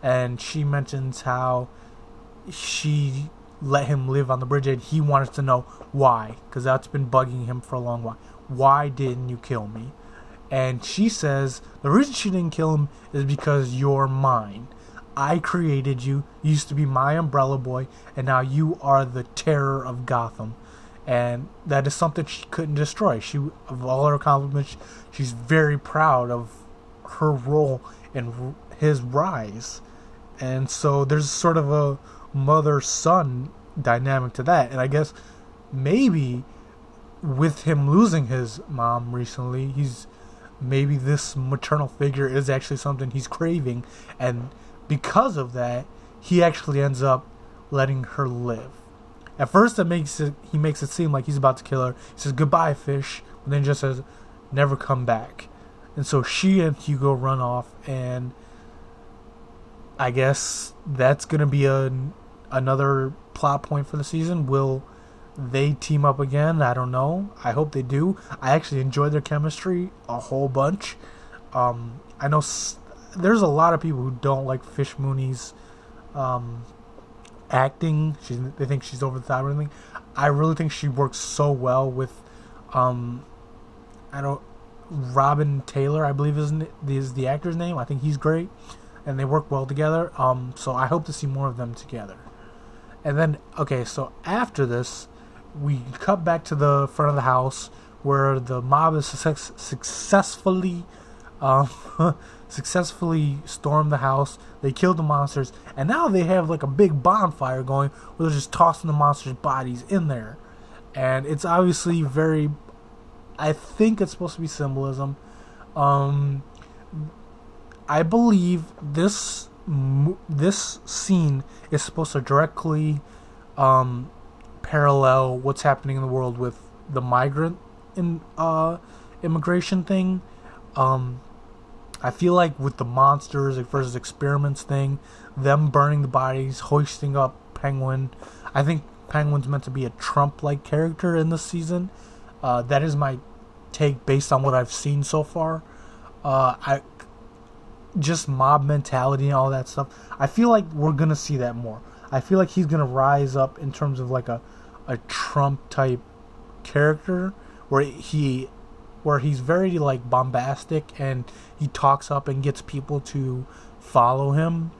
and she mentions how she let him live on the bridge, and he wanted to know why, because that's been bugging him for a long while. Why didn't you kill me? And she says the reason she didn't kill him is because you're mine. I created you. You used to be my umbrella boy, and now you are the terror of Gotham. And that is something she couldn't destroy. She, of all her accomplishments, she's very proud of her role in his rise. And so there's sort of a mother-son dynamic to that. And I guess maybe with him losing his mom recently, maybe this maternal figure is actually something he's craving, and because of that, he actually ends up letting her live. At first, he makes it seem like he's about to kill her. He says, "Goodbye, fish," and then just says, "Never come back." And so she and Hugo run off, and I guess that's going to be another plot point for the season. Will they team up again? I don't know. I hope they do. I actually enjoyed their chemistry a whole bunch. I know there's a lot of people who don't like Fish Mooney's acting. They think she's over the top or anything. I really think she works so well with Robin Taylor, I believe is the actor's name. I think he's great, and they work well together. So I hope to see more of them together. And then, okay, so after this, we cut back to the front of the house where the mob has successfully stormed the house. They killed the monsters, and now they have like a big bonfire going where they're just tossing the monsters' bodies in there. And it's obviously very, I think it's supposed to be symbolism. I believe this scene is supposed to directly parallel what's happening in the world with the migrant immigration thing. I feel like with the monsters versus experiments thing, them burning the bodies, hoisting up Penguin. I think Penguin's meant to be a Trump-like character in this season. That is my take based on what I've seen so far. Just mob mentality and all that stuff. I feel like we're gonna see that more. I feel like he's gonna rise up in terms of like a Trump type character where he's very like bombastic and he talks up and gets people to follow him.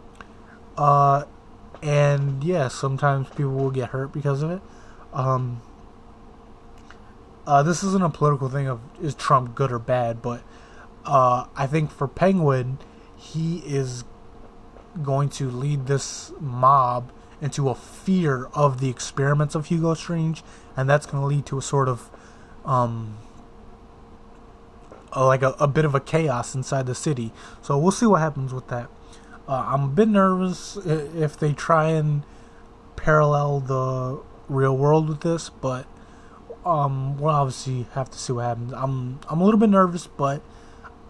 And yeah, sometimes people will get hurt because of it. This isn't a political thing of is Trump good or bad, but I think for Penguin, he is going to lead this mob into a fear of the experiments of Hugo Strange, and that's going to lead to a sort of like a bit of a chaos inside the city. So we'll see what happens with that. I'm a bit nervous if they try and parallel the real world with this, but we'll obviously have to see what happens. I'm a little bit nervous, but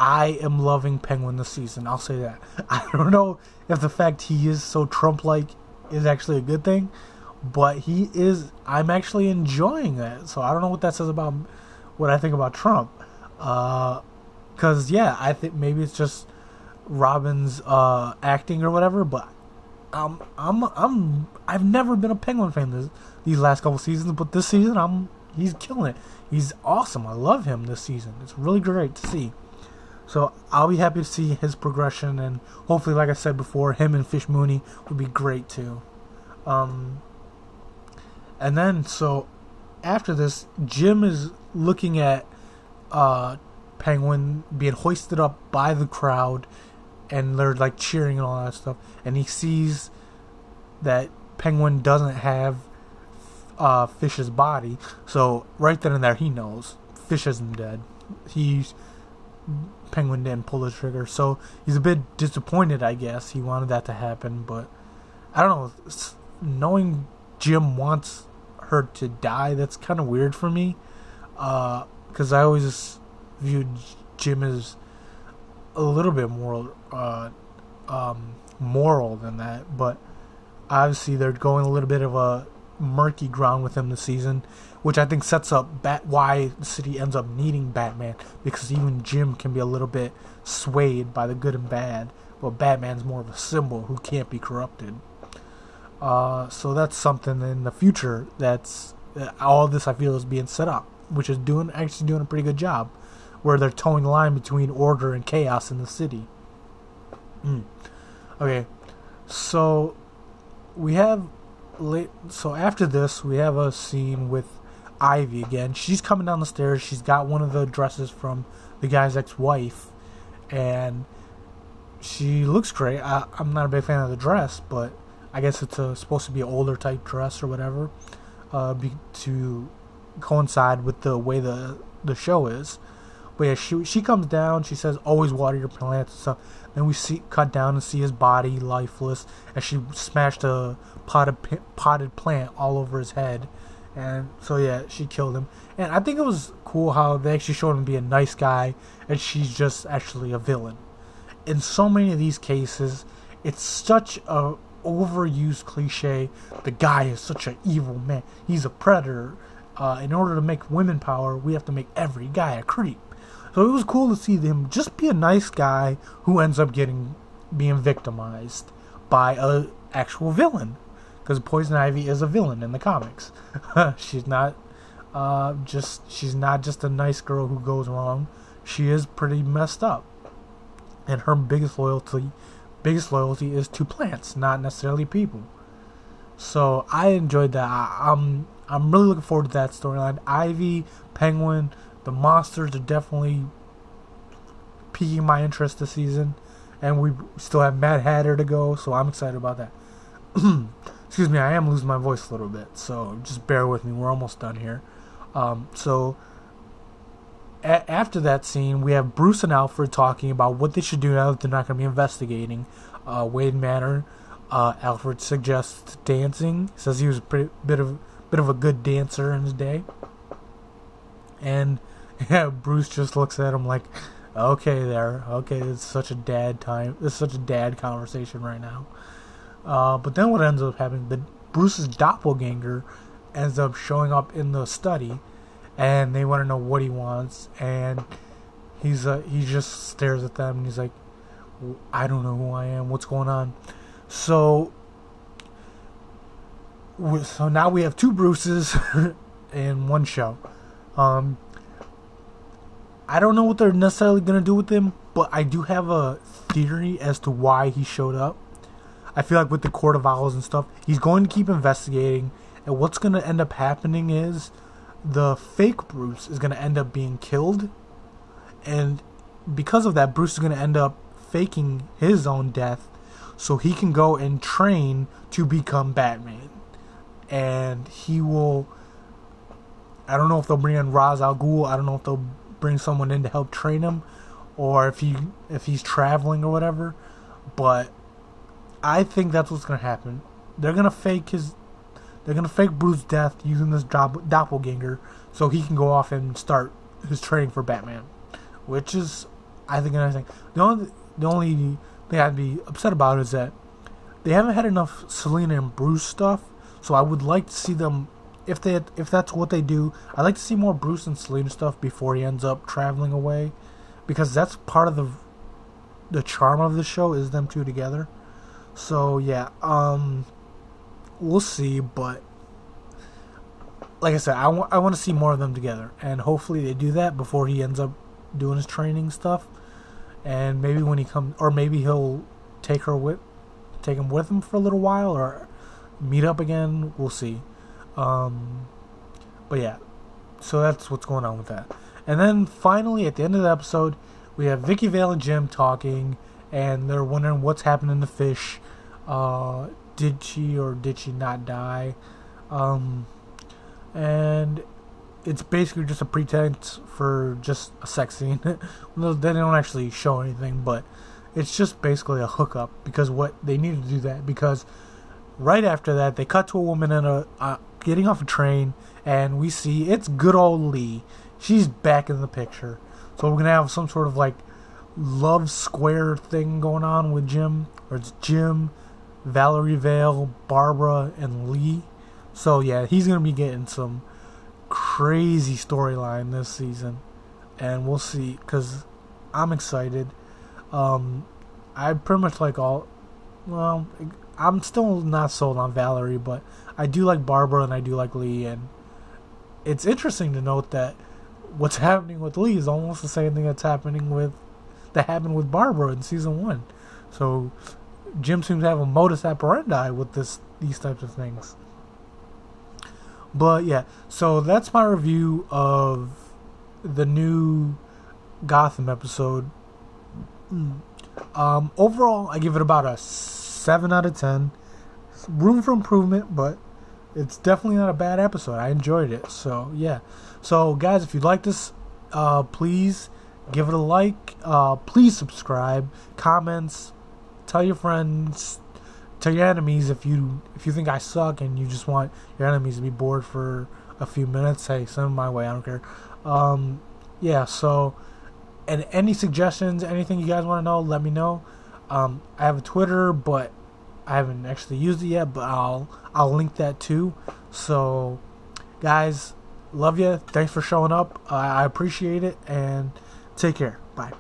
I am loving Penguin this season. I'll say that. I don't know if the fact he is so Trump-like is actually a good thing, but he is. I'm actually enjoying that. So I don't know what that says about what I think about Trump. Because yeah, I think maybe it's just Robin's acting or whatever. But I've never been a Penguin fan these last couple seasons, but this season he's killing it. He's awesome. I love him this season. It's really great to see. So I'll be happy to see his progression, and hopefully, like I said before, him and Fish Mooney would be great too. And then, so after this, Jim is looking at Penguin being hoisted up by the crowd, and they're like cheering and all that stuff, and he sees that Penguin doesn't have Fish's body, so right then and there he knows Fish isn't dead. Penguin didn't pull the trigger, so he's a bit disappointed, I guess. He wanted that to happen, but I don't know. Knowing Jim wants her to die, that's kind of weird for me, because I always viewed Jim as a little bit more moral than that, but obviously they're going a little bit of a murky ground with him this season, which I think sets up why the city ends up needing Batman, because even Jim can be a little bit swayed by the good and bad but Batman's more of a symbol who can't be corrupted. So that's something in the future that's all this I feel is being set up, which is actually doing a pretty good job, where they're towing the line between order and chaos in the city. Okay, so we have so after this we have a scene with Ivy again. She's coming down the stairs. She's got one of the dresses from the guy's ex-wife, and she looks great. I'm not a big fan of the dress, but I guess it's supposed to be an older type dress or whatever, to coincide with the way the show is. But yeah, she comes down. She says, "Always water your plants" and stuff. Then we cut down and see his body lifeless as she smashed a potted plant all over his head. And so yeah, she killed him. And I think it was cool how they actually showed him to be a nice guy, and she's just actually a villain. In so many of these cases, it's such a overused cliche. The guy is such an evil man. He's a predator. In order to make women power, we have to make every guy a creep. So it was cool to see him just be a nice guy who ends up being victimized by a actual villain. Because Poison Ivy is a villain in the comics. She's not just a nice girl who goes wrong. She is pretty messed up. And her biggest loyalty is to plants, not necessarily people. So I enjoyed that. I'm really looking forward to that storyline. Ivy, Penguin, the monsters are definitely piquing my interest this season, and we still have Mad Hatter to go, so I'm excited about that. Excuse me, I am losing my voice a little bit, so just bear with me. We're almost done here. After that scene, we have Bruce and Alfred talking about what they should do now that they're not going to be investigating Wayne Manor. Alfred suggests dancing. Says he was a bit of a good dancer in his day. And yeah, Bruce just looks at him like, okay, it's such a dad time. It's such a dad conversation right now. But then what ends up happening? Bruce's doppelganger ends up showing up in the study, and they want to know what he wants, and he just stares at them and he's like, I don't know who I am. What's going on? So now we have two Bruces in one show. I don't know what they're necessarily going to do with him, but I do have a theory as to why he showed up. I feel like with the Court of Owls and stuff, he's going to keep investigating, and what's going to end up happening is the fake Bruce is going to end up being killed, and because of that, Bruce is going to end up faking his own death so he can go and train to become Batman. And he will, I don't know if they'll bring in Ra's al Ghul, I don't know if they'll bring someone in to help train him, or if he's traveling or whatever, but I think that's what's going to happen. They're going to fake Bruce's death using this doppelganger so he can go off and start his training for Batman, which is, I think, another thing. The only thing I'd be upset about is that they haven't had enough Selina and Bruce stuff, so I would like to see them, if that's what they do, I'd like to see more Bruce and Selina stuff before he ends up traveling away, because that's part of the charm of the show is them two together. So yeah, we'll see, but like I said, I want to see more of them together, and hopefully they do that before he ends up doing his training stuff, and maybe when he comes, or maybe he'll take him with him for a little while, or meet up again. We'll see. But yeah, so that's what's going on with that. And then finally, at the end of the episode, we have Vicky Vale and Jim talking, and they're wondering what's happening to Fish. Did she or did she not die? And it's basically just a pretense for just a sex scene. They don't actually show anything, but it's just basically a hookup, because what they needed to do that, because right after that they cut to a woman in getting off a train, and we see it's good old Lee. She's back in the picture, so we're gonna have some sort of like love square thing going on with Jim, or it's Jim, Valerie Vale, Barbara, and Lee. So yeah, he's gonna be getting some crazy storyline this season, and we'll see, because I'm excited. I pretty much like all. Well, I'm still not sold on Valerie, but I do like Barbara and I do like Lee, and it's interesting to note that what's happening with Lee is almost the same thing that happened with Barbara in season 1. So Jim seems to have a modus operandi with these types of things. But yeah, so that's my review of the new Gotham episode. Overall, I give it about a 7 out of 10. Room for improvement, but it's definitely not a bad episode. I enjoyed it. So yeah. So guys, if you like this, please give it a like. Please subscribe, comments, tell your friends, tell your enemies if you think I suck and you just want your enemies to be bored for a few minutes. Hey, send them my way. I don't care. Yeah. So, and any suggestions, anything you guys want to know, let me know. I have a Twitter, but I haven't actually used it yet. But I'll link that too. So, guys, love you. Thanks for showing up. I appreciate it, and take care. Bye.